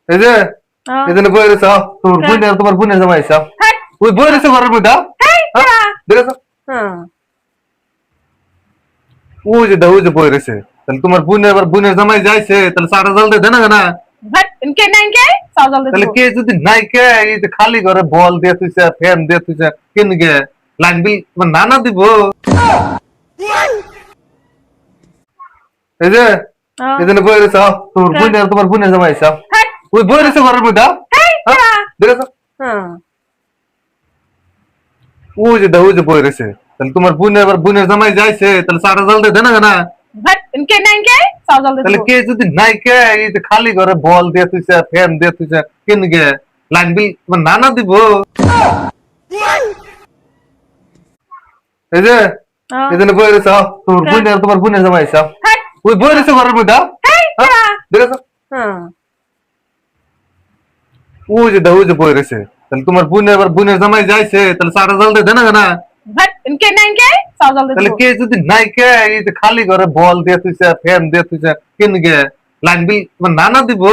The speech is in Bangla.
এই যে হ্যাঁ। এখানে বই রয়েছে তোমার বোনের জামাই এসব হ্যাঁ। ওই বই রয়েছে ঘরের মধ্যে দেখেছো হ্যাঁ। ওই যে বই রয়েছে তাহলে তোমার বোনের জামাই যাইছে তাহলে সারা জল দে না না ভাট ইনকে নাই কে সাজল দে তাহলে কে যদি নাই কে এই যে খালি ঘরে বল দিয়ে তুইছে ফ্যান দিয়ে তুইছে কেন গে লাইন বিল তোমার নানা দিব এই যে হ্যাঁ। এখানে বই রয়েছে তোমার বোনের জামাই এসব হ্যাঁ। ওই বই রয়েছে ঘরের মধ্যে দেখেছো হ্যাঁ। ওই যে বই রয়েছে তাহলে তোমার বোনের জামাই যাইছে তাহলে সারা জল দে না না ভাট ইনকে নাই কে সাজল দে তাহলে কে যদি নাই কে এই যে খালি ঘরে বল দিয়ে তুইছে ফ্যান দিয়ে তুইছে কেন গে লাইন বিল তোমার নানা দিব এই যে হ্যাঁ। এখানে বই রয়েছে তোমার বোনের জামাই এসব হ্যাঁ। ওই বই রয়েছে ঘরের মধ্যে দেখেছো হ্যাঁ। ওই যে বই রয়েছে তাহলে তোমার বোনের জামাই যাইছে তাহলে সারা জল দে না না ভাট ইনকে নাই কে সাজল দে তাহলে কে যদি নাই কে এই যে খালি ঘরে বল দিয়ে তুইছে ফ্যান দিয়ে তুইছে কেন গে লাইন বিল তোমার নানা দিব